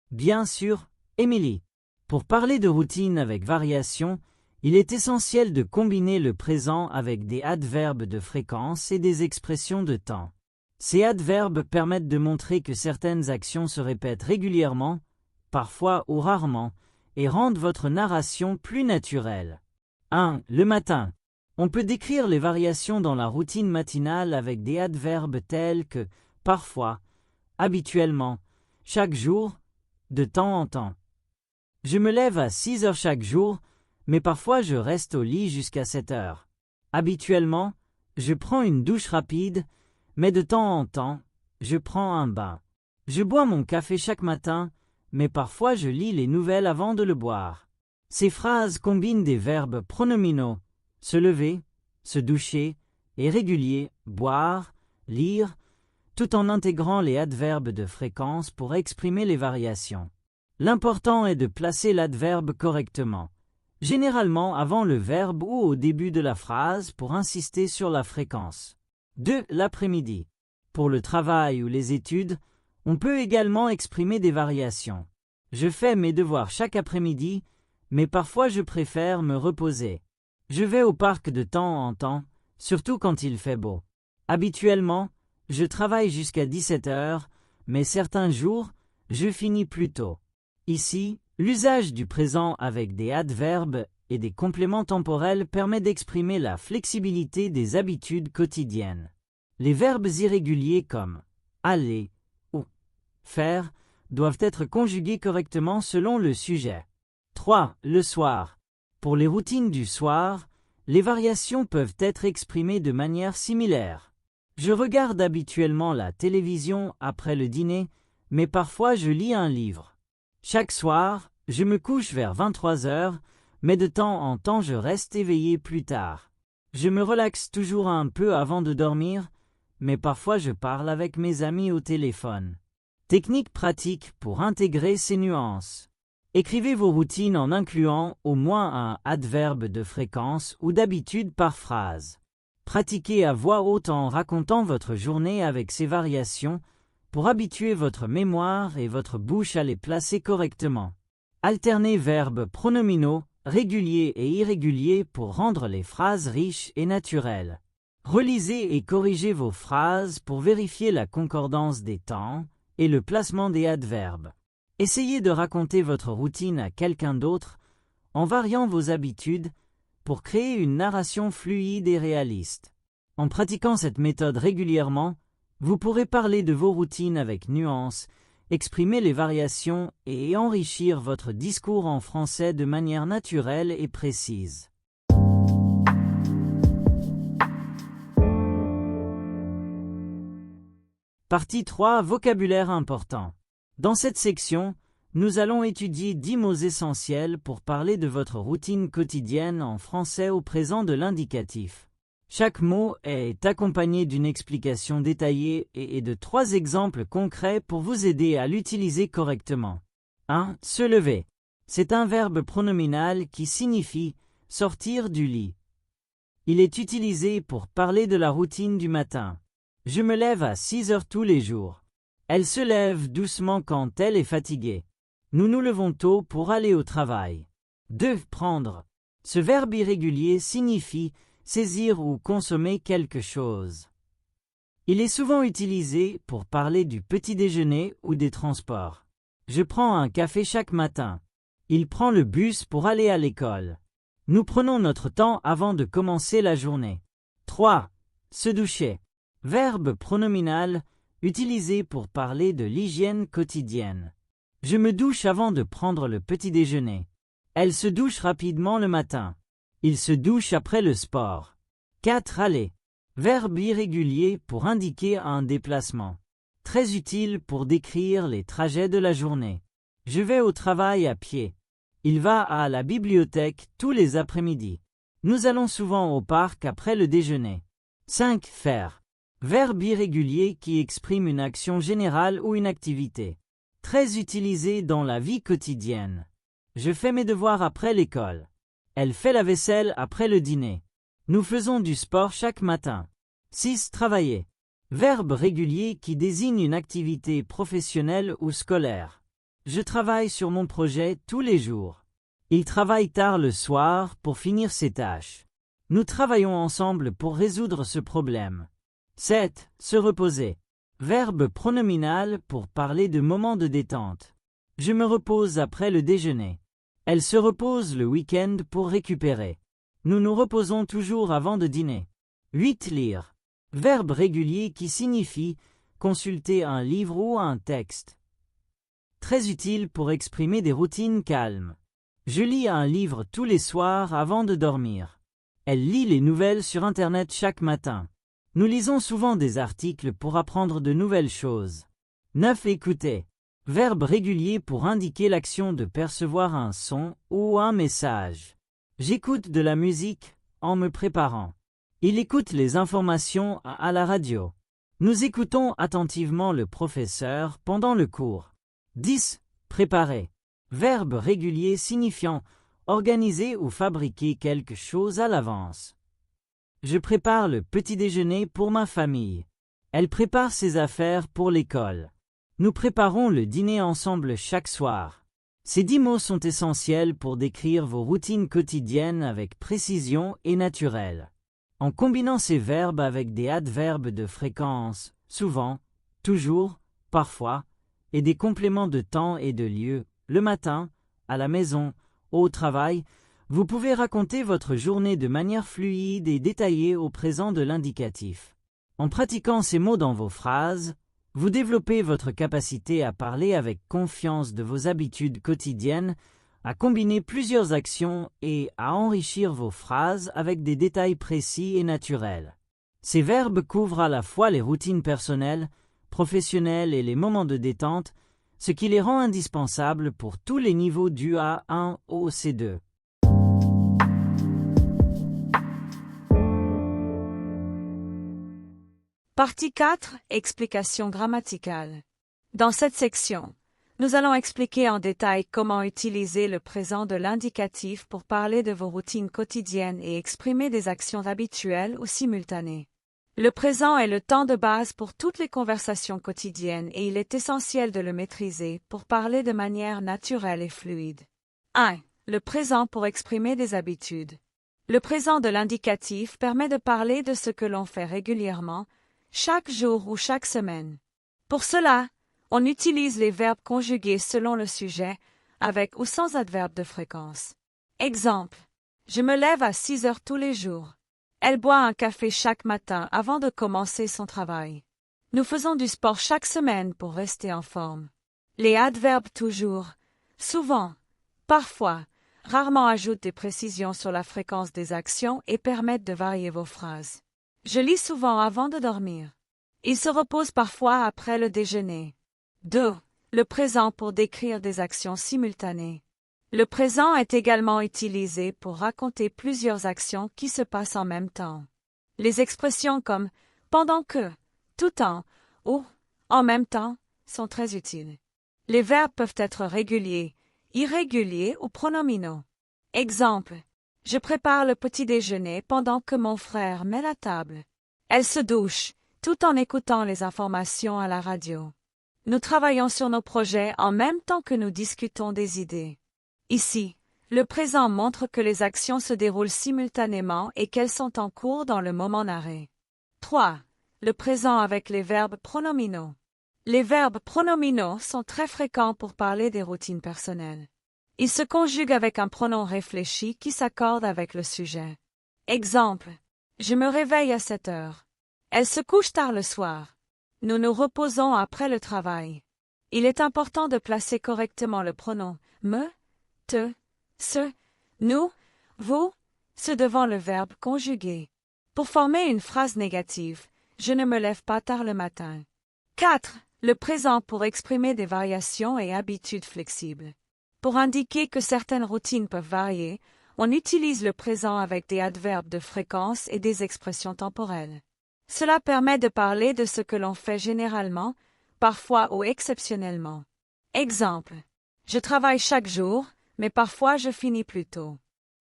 Bien sûr, Émilie. Pour parler de routine avec variation, il est essentiel de combiner le présent avec des adverbes de fréquence et des expressions de temps. Ces adverbes permettent de montrer que certaines actions se répètent régulièrement, parfois ou rarement, et rendent votre narration plus naturelle. 1. Le matin. On peut décrire les variations dans la routine matinale avec des adverbes tels que parfois, habituellement, chaque jour, de temps en temps. Je me lève à 6 heures chaque jour, mais parfois je reste au lit jusqu'à 7 heures. Habituellement, je prends une douche rapide, mais de temps en temps, je prends un bain. Je bois mon café chaque matin, mais parfois je lis les nouvelles avant de le boire. Ces phrases combinent des verbes pronominaux, se lever, se doucher, et réguliers, boire, lire, tout en intégrant les adverbes de fréquence pour exprimer les variations. L'important est de placer l'adverbe correctement, généralement avant le verbe ou au début de la phrase pour insister sur la fréquence. 2. L'après-midi. Pour le travail ou les études, on peut également exprimer des variations. Je fais mes devoirs chaque après-midi, mais parfois je préfère me reposer. Je vais au parc de temps en temps, surtout quand il fait beau. Habituellement, je travaille jusqu'à 17 heures, mais certains jours, je finis plus tôt. Ici, l'usage du présent avec des adverbes et des compléments temporels permet d'exprimer la flexibilité des habitudes quotidiennes. Les verbes irréguliers comme aller ou faire doivent être conjugués correctement selon le sujet. 3. Le soir. Pour les routines du soir, les variations peuvent être exprimées de manière similaire. Je regarde habituellement la télévision après le dîner, mais parfois je lis un livre. Chaque soir, je me couche vers 23 heures, mais de temps en temps je reste éveillé plus tard. Je me relaxe toujours un peu avant de dormir, mais parfois je parle avec mes amis au téléphone. Technique pratique pour intégrer ces nuances. Écrivez vos routines en incluant au moins un adverbe de fréquence ou d'habitude par phrase. Pratiquez à voix haute en racontant votre journée avec ces variations pour habituer votre mémoire et votre bouche à les placer correctement. Alternez verbes pronominaux, réguliers et irréguliers pour rendre les phrases riches et naturelles. Relisez et corrigez vos phrases pour vérifier la concordance des temps et le placement des adverbes. Essayez de raconter votre routine à quelqu'un d'autre en variant vos habitudes pour créer une narration fluide et réaliste. En pratiquant cette méthode régulièrement, vous pourrez parler de vos routines avec nuance, exprimer les variations et enrichir votre discours en français de manière naturelle et précise. Partie 3. Vocabulaire important. Dans cette section, nous allons étudier 10 mots essentiels pour parler de votre routine quotidienne en français au présent de l'indicatif. Chaque mot est accompagné d'une explication détaillée et de 3 exemples concrets pour vous aider à l'utiliser correctement. 1. Se lever. C'est un verbe pronominal qui signifie sortir du lit. Il est utilisé pour parler de la routine du matin. Je me lève à 6 heures tous les jours. Elle se lève doucement quand elle est fatiguée. Nous nous levons tôt pour aller au travail. 2. Prendre. Ce verbe irrégulier signifie saisir ou consommer quelque chose. Il est souvent utilisé pour parler du petit déjeuner ou des transports. Je prends un café chaque matin. Il prend le bus pour aller à l'école. Nous prenons notre temps avant de commencer la journée. 3. Se doucher. Verbe pronominal utilisé pour parler de l'hygiène quotidienne. Je me douche avant de prendre le petit déjeuner. Elle se douche rapidement le matin. Il se douche après le sport. 4. Aller. Verbe irrégulier pour indiquer un déplacement. Très utile pour décrire les trajets de la journée. Je vais au travail à pied. Il va à la bibliothèque tous les après-midi. Nous allons souvent au parc après le déjeuner. 5. Faire. Verbe irrégulier qui exprime une action générale ou une activité. Très utilisé dans la vie quotidienne. Je fais mes devoirs après l'école. Elle fait la vaisselle après le dîner. Nous faisons du sport chaque matin. 6. Travailler. Verbe régulier qui désigne une activité professionnelle ou scolaire. Je travaille sur mon projet tous les jours. Il travaille tard le soir pour finir ses tâches. Nous travaillons ensemble pour résoudre ce problème. 7. Se reposer. Verbe pronominal pour parler de moments de détente. Je me repose après le déjeuner. Elle se repose le week-end pour récupérer. Nous nous reposons toujours avant de dîner. 8. Lire. Verbe régulier qui signifie consulter un livre ou un texte. Très utile pour exprimer des routines calmes. Je lis un livre tous les soirs avant de dormir. Elle lit les nouvelles sur Internet chaque matin. Nous lisons souvent des articles pour apprendre de nouvelles choses. 9. Écouter. Verbe régulier pour indiquer l'action de percevoir un son ou un message. J'écoute de la musique en me préparant. Il écoute les informations à la radio. Nous écoutons attentivement le professeur pendant le cours. 10. Préparer. Verbe régulier signifiant organiser ou fabriquer quelque chose à l'avance. Je prépare le petit déjeuner pour ma famille. Elle prépare ses affaires pour l'école. Nous préparons le dîner ensemble chaque soir. Ces 10 mots sont essentiels pour décrire vos routines quotidiennes avec précision et naturel. En combinant ces verbes avec des adverbes de fréquence, souvent, toujours, parfois, et des compléments de temps et de lieu, le matin, à la maison, au travail, vous pouvez raconter votre journée de manière fluide et détaillée au présent de l'indicatif. En pratiquant ces mots dans vos phrases, vous développez votre capacité à parler avec confiance de vos habitudes quotidiennes, à combiner plusieurs actions et à enrichir vos phrases avec des détails précis et naturels. Ces verbes couvrent à la fois les routines personnelles, professionnelles et les moments de détente, ce qui les rend indispensables pour tous les niveaux du A1 au C2. Partie 4. Explication grammaticale. Dans cette section, nous allons expliquer en détail comment utiliser le présent de l'indicatif pour parler de vos routines quotidiennes et exprimer des actions habituelles ou simultanées. Le présent est le temps de base pour toutes les conversations quotidiennes et il est essentiel de le maîtriser pour parler de manière naturelle et fluide. 1. Le présent pour exprimer des habitudes. Le présent de l'indicatif permet de parler de ce que l'on fait régulièrement, chaque jour ou chaque semaine. Pour cela, on utilise les verbes conjugués selon le sujet, avec ou sans adverbe de fréquence. Exemple. Je me lève à 6 heures tous les jours. Elle boit un café chaque matin avant de commencer son travail. Nous faisons du sport chaque semaine pour rester en forme. Les adverbes toujours, souvent, parfois, rarement ajoutent des précisions sur la fréquence des actions et permettent de varier vos phrases. Je lis souvent avant de dormir. Il se repose parfois après le déjeuner. 2. Le présent pour décrire des actions simultanées. Le présent est également utilisé pour raconter plusieurs actions qui se passent en même temps. Les expressions comme « pendant que »,« tout temps » ou « en même temps » sont très utiles. Les verbes peuvent être réguliers, irréguliers ou pronominaux. Exemple. Je prépare le petit déjeuner pendant que mon frère met la table. Elle se douche, tout en écoutant les informations à la radio. Nous travaillons sur nos projets en même temps que nous discutons des idées. Ici, le présent montre que les actions se déroulent simultanément et qu'elles sont en cours dans le moment d'arrêt. 3. Le présent avec les verbes pronominaux. Les verbes pronominaux sont très fréquents pour parler des routines personnelles. Ils se conjuguent avec un pronom réfléchi qui s'accorde avec le sujet. Exemple. Je me réveille à 7 heures. Elle se couche tard le soir. Nous nous reposons après le travail. Il est important de placer correctement le pronom me, te, ce, nous, vous, ce devant le verbe conjugué. Pour former une phrase négative, je ne me lève pas tard le matin. 4. Le présent pour exprimer des variations et habitudes flexibles. Pour indiquer que certaines routines peuvent varier, on utilise le présent avec des adverbes de fréquence et des expressions temporelles. Cela permet de parler de ce que l'on fait généralement, parfois ou exceptionnellement. Exemple. Je travaille chaque jour, mais parfois je finis plus tôt.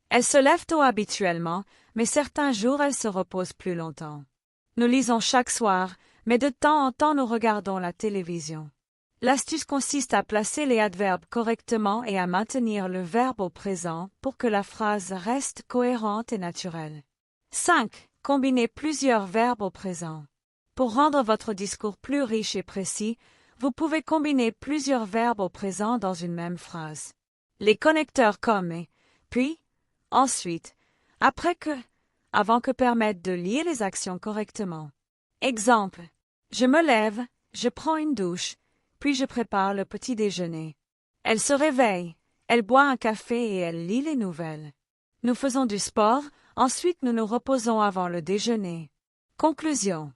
Elle se lève tôt habituellement, mais certains jours elle se repose plus longtemps. Nous lisons chaque soir, mais de temps en temps nous regardons la télévision. L'astuce consiste à placer les adverbes correctement et à maintenir le verbe au présent pour que la phrase reste cohérente et naturelle. 5. Combinez plusieurs verbes au présent. Pour rendre votre discours plus riche et précis, vous pouvez combiner plusieurs verbes au présent dans une même phrase. Les connecteurs comme et, puis, ensuite, après que, avant que permettent de lier les actions correctement. Exemple. Je me lève, je prends une douche, puis je prépare le petit déjeuner. Elle se réveille, elle boit un café et elle lit les nouvelles. Nous faisons du sport, ensuite nous nous reposons avant le déjeuner. Conclusion.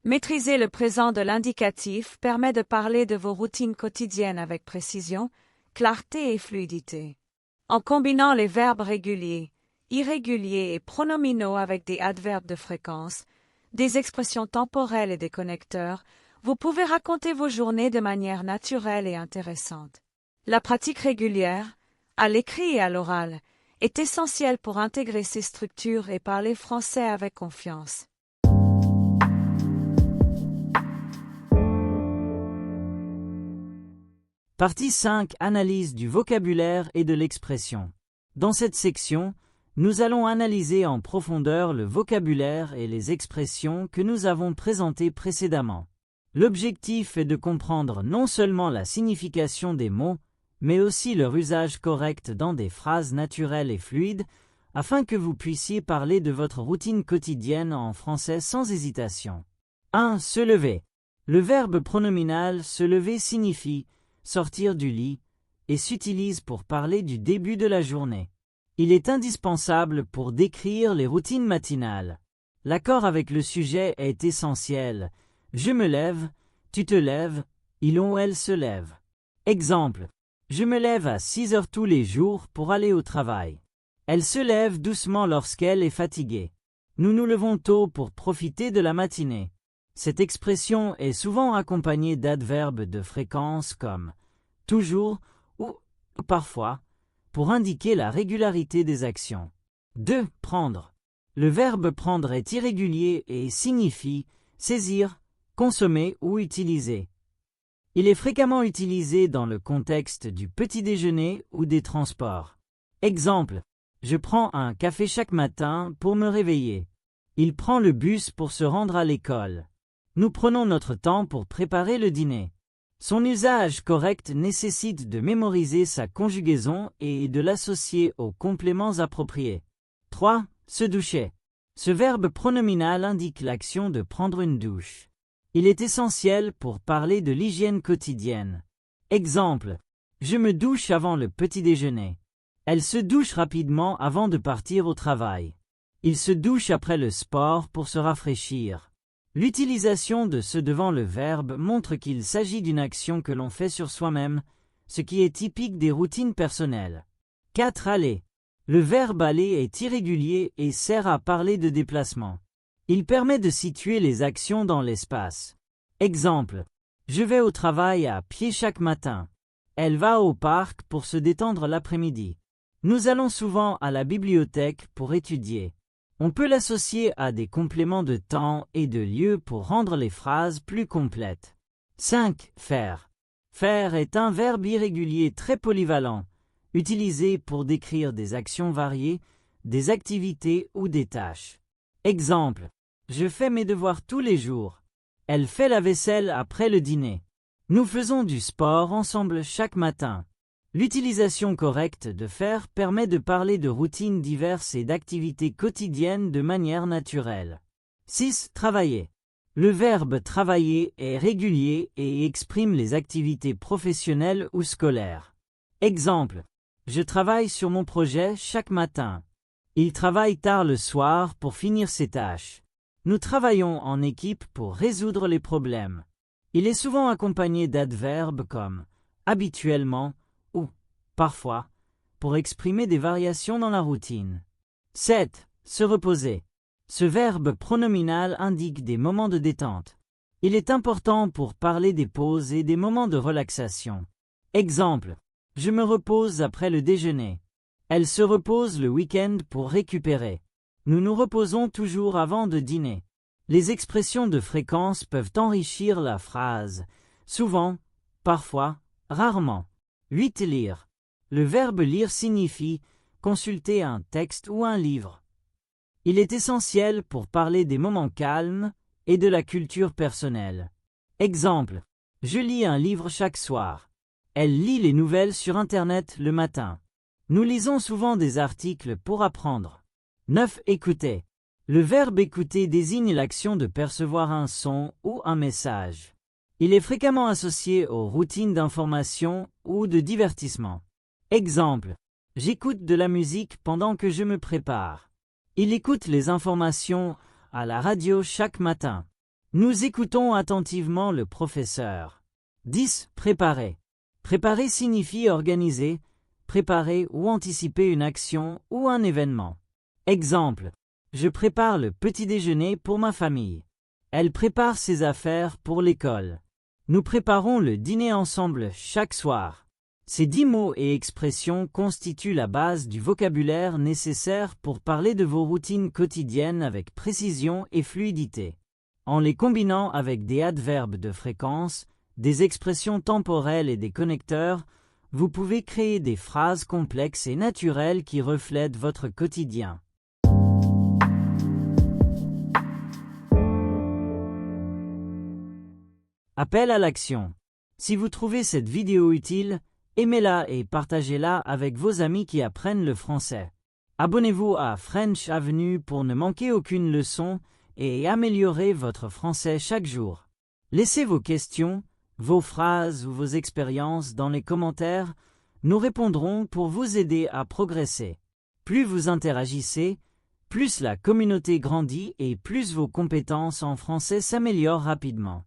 Maîtriser le présent de l'indicatif permet de parler de vos routines quotidiennes avec précision, clarté et fluidité. En combinant les verbes réguliers, irréguliers et pronominaux avec des adverbes de fréquence, des expressions temporelles et des connecteurs, vous pouvez raconter vos journées de manière naturelle et intéressante. La pratique régulière, à l'écrit et à l'oral, est essentielle pour intégrer ces structures et parler français avec confiance. Partie 5. Analyse du vocabulaire et de l'expression. Dans cette section, nous allons analyser en profondeur le vocabulaire et les expressions que nous avons présentées précédemment. L'objectif est de comprendre non seulement la signification des mots, mais aussi leur usage correct dans des phrases naturelles et fluides, afin que vous puissiez parler de votre routine quotidienne en français sans hésitation. 1. Se lever. Le verbe pronominal se lever signifie sortir du lit et s'utilise pour parler du début de la journée. Il est indispensable pour décrire les routines matinales. L'accord avec le sujet est essentiel. Je me lève, tu te lèves, il ou elle se lève. Exemple. Je me lève à 6 heures tous les jours pour aller au travail. Elle se lève doucement lorsqu'elle est fatiguée. Nous nous levons tôt pour profiter de la matinée. Cette expression est souvent accompagnée d'adverbes de fréquence comme toujours ou parfois pour indiquer la régularité des actions. 2. Prendre. Le verbe prendre est irrégulier et signifie saisir, consommer ou utiliser. Il est fréquemment utilisé dans le contexte du petit déjeuner ou des transports. Exemple. Je prends un café chaque matin pour me réveiller. Il prend le bus pour se rendre à l'école. Nous prenons notre temps pour préparer le dîner. Son usage correct nécessite de mémoriser sa conjugaison et de l'associer aux compléments appropriés. 3. Se doucher. Ce verbe pronominal indique l'action de prendre une douche. Il est essentiel pour parler de l'hygiène quotidienne. Exemple. Je me douche avant le petit déjeuner. Elle se douche rapidement avant de partir au travail. Il se douche après le sport pour se rafraîchir. L'utilisation de ce devant le verbe montre qu'il s'agit d'une action que l'on fait sur soi-même, ce qui est typique des routines personnelles. 4. Aller. Le verbe aller est irrégulier et sert à parler de déplacement. Il permet de situer les actions dans l'espace. Exemple. Je vais au travail à pied chaque matin. Elle va au parc pour se détendre l'après-midi. Nous allons souvent à la bibliothèque pour étudier. On peut l'associer à des compléments de temps et de lieu pour rendre les phrases plus complètes. 5. Faire. Faire est un verbe irrégulier très polyvalent, utilisé pour décrire des actions variées, des activités ou des tâches. Exemple. Je fais mes devoirs tous les jours. Elle fait la vaisselle après le dîner. Nous faisons du sport ensemble chaque matin. L'utilisation correcte de faire permet de parler de routines diverses et d'activités quotidiennes de manière naturelle. 6. Travailler. Le verbe travailler est régulier et exprime les activités professionnelles ou scolaires. Exemple. Je travaille sur mon projet chaque matin. Il travaille tard le soir pour finir ses tâches. Nous travaillons en équipe pour résoudre les problèmes. Il est souvent accompagné d'adverbes comme habituellement ou parfois pour exprimer des variations dans la routine. 7. Se reposer. Ce verbe pronominal indique des moments de détente. Il est important pour parler des pauses et des moments de relaxation. Exemple. Je me repose après le déjeuner. Elle se repose le week-end pour récupérer. Nous nous reposons toujours avant de dîner. Les expressions de fréquence peuvent enrichir la phrase. Souvent, parfois, rarement. 8. Lire. Le verbe lire signifie consulter un texte ou un livre. Il est essentiel pour parler des moments calmes et de la culture personnelle. Exemple. Je lis un livre chaque soir. Elle lit les nouvelles sur Internet le matin. Nous lisons souvent des articles pour apprendre. 9. Écouter. Le verbe écouter désigne l'action de percevoir un son ou un message. Il est fréquemment associé aux routines d'information ou de divertissement. Exemple. J'écoute de la musique pendant que je me prépare. Il écoute les informations à la radio chaque matin. Nous écoutons attentivement le professeur. 10. Préparer. Préparer signifie organiser, préparer ou anticiper une action ou un événement. Exemple. Je prépare le petit déjeuner pour ma famille. Elle prépare ses affaires pour l'école. Nous préparons le dîner ensemble chaque soir. Ces 10 mots et expressions constituent la base du vocabulaire nécessaire pour parler de vos routines quotidiennes avec précision et fluidité. En les combinant avec des adverbes de fréquence, des expressions temporelles et des connecteurs, vous pouvez créer des phrases complexes et naturelles qui reflètent votre quotidien. Appel à l'action. Si vous trouvez cette vidéo utile, aimez-la et partagez-la avec vos amis qui apprennent le français. Abonnez-vous à French Avenue pour ne manquer aucune leçon et améliorer votre français chaque jour. Laissez vos questions, vos phrases ou vos expériences dans les commentaires, nous répondrons pour vous aider à progresser. Plus vous interagissez, plus la communauté grandit et plus vos compétences en français s'améliorent rapidement.